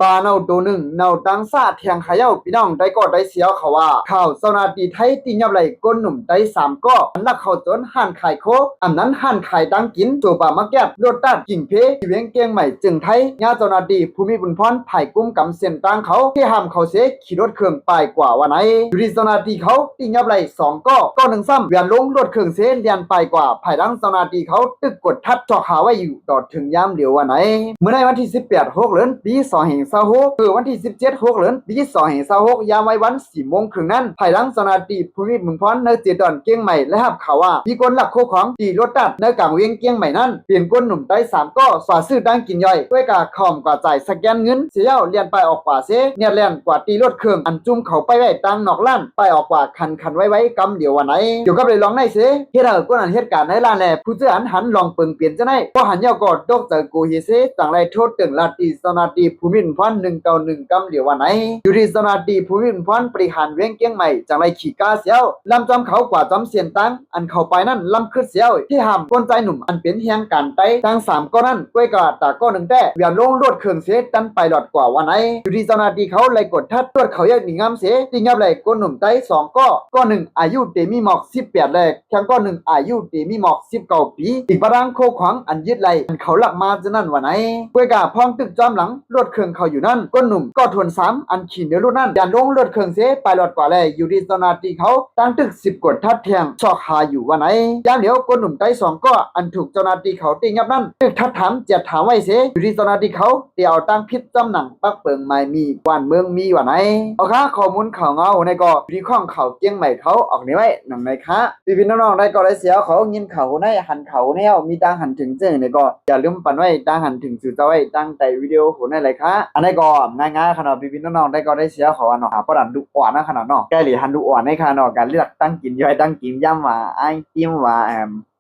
ปลาเน่าตัวหนึ่งเน่าตังซาเทียงขายาวพี่น้องได้ก็ได้เสียวเขาว่าข่าวสนาตีไทยตียับไหลก้นหนุ่มได้3ก็อันนักเขาจนห่านขายโคอันนั้นห่านขายตังกินตัวป่ามาแก็บรถตัดกิ่งเพเวียงเกียงใหม่จึงไทยญาสนาตีภูมิบุญพรไผ่กุ้มกำเส้นตังเขาที่ห้ามเขาเสียขี่รถเครื่องไปกว่าวันไหนอยู่ที่สนาตีเขาตียับไหล2ก็หนึ่งซ้ำเวียนลงรถเครื่องเสียเดียนไปกว่าไผ่ดังสนาตีเขาตึกกดทัดจอกหาไว้อยู่ดอดถึงยามเหลียววันไหนเมื่อในวันที่18 6เดือนปี2526คือวันที่17 6เดือนปี2526ยามไว้วัน4 โมงครึ่งนั้นภายหลังสนาตีภูมิบุญพรในเจดอนเกียงใหม่และหับข่าวว่ามีคนลักโคของตีรถตัดในกลางเวียงเกียงใหม่นั้นเปลี่ยนก้นหนุ่มใต้3ก็สว่าซื้อดังกินย่อยด้วยกาคอมกว่าจ่ายสแกนเงินเสียเลียนไปออกกว่าเสเนี่ยเลียนกว่าตีรถเครื่องอันจุ่มเขาไปไว้ตังนอกล้านไปออกกว่าคันไว้กำเดียววันไหนเกี่ยวกับเลยลองในเสเฮ็ดให้ก้นอันเหตุการณ์ในล้านแลผู้เจ้าหันลองเปิงเปลี่ยนจะได้พอหันยาวก็ดอกเจอกูเฮเสต่างไรโทษตึงลาตีสนาตีภูมิบุญพร191กำเดียววันไหนอยู่ที่สนาตีภูมิบุญพรบริหารเวียงเกียงใหม่จังไรขี่กาเสียวลำจำเขากว่าจำเสียนตังอันเข้าไปนั่นลำขึ้นเสียวที่ห้ามก้นใจหนุ่มอันเป็นเฮียงการไตตัง3ก็นั่นก้วยกาตาก็1แต่เวียนลงรถเครื่องเสตันไปหลอดกว่าวันไหนอยู่ที่สนาตีเขาเลยกดทัดตรวจเขาแยกหนีงามเสติงับเลยก้นหนุ่มไต2ก็1อายุเตมีหมอก18แรกแข่งก็1อายุเตมีหมอก19ปีอีกประดังโคขวางอันยึดไหลอันเขาหลักมาจะนั่นวันไหนก้วยกาพองตึกจอมหลังรถเครื่องเขาอยู่นั่นก้นหนุ่มก็ทวน3อันขี่เนื้อรถนั่นยันลงรถเครื่องเสไปหลอดกว่าเลยอยู่ที่สนาตีเขาตั้งตึก10กดทัดแทงชอกหาอยู่วันไหนย่างเดี๋ยวก้นหนุ่มไต2ก็อันถูกเจ้าหน้าที่เขาตีงับนั่นตึกทัดถามเจ็ดถามไว้เสอยู่ที่เจ้าหน้าที่เขาเดี๋ยวตั้งพิษจำหนังปักเปิงไม่มีกวนเมืองมีวันไหนเอาค่ะข้อมูลข่าวเงาในก็วิเคราะห์ข่าวเกียงใหม่เขาออกนี้ไว้หนังในค่ะพี่น้องๆได้ก็ได้เสียเขายินเขาในหันเขาแนวมีตั้งหันถึงเจอในก็อย่าลืมปั่นไว้ตั้งหันถึงสื่อเจ้าไว้ตั้งแต่วิดีโอหัวในเลยค่ะอันนี้ก็ง่ายๆขนาดพี่น้องๆได้ก็ได้เสียเขาอันเนาะเพราะดันดูอ่อนนะขนาดเนาะแกหลีหันดูอ่อนในขนาดการเลือกตั้งกินย่อยตั้งกินย่ำว่าไอ้ติ้มว่า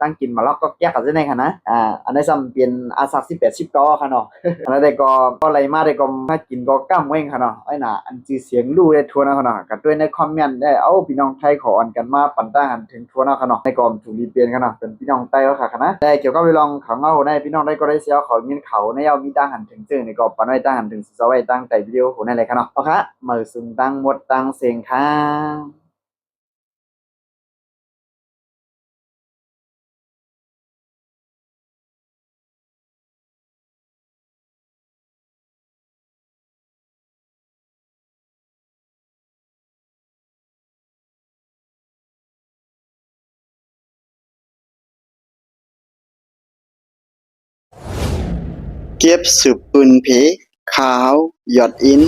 ตั้งกินมาล็อกก็แก้กันได้ค่ะนะอันนี้ซ้ำเป็นอาสัก18 19ค่ะเนาะอันนั้นได้ก็อะไรมาได้ก็มากินก็ก้ำเว้งค่ะเนาะไอ้น่ะอันจือเสียงดูได้ทั่วนะค่ะเนาะกันด้วยในคอมเมนต์ได้เอาพี่น้องไทยขออ่อนกันมาปั่นตั้งหันถึงทั่วนะค่ะเนาะในกอมถูกรีเปลี่ยนค่ะเนาะเป็นพี่น้องไทยแล้วค่ะนะได้เกี่ยวกับไปลองเขาเงาได้พี่น้องได้ก็ได้เสียเขายินเขาในเอามีตั้งหันถึงเจอในกอปั่นไว้ตั้งหันถึงสไว้ตั้งแต่วิดีโอหัวในเลยค่ะเนาะเอาค่ะมือซุ่มตั้งหมดตั้งเสียงค่ะเก็บสืบปืนเพขาวหยอดอิน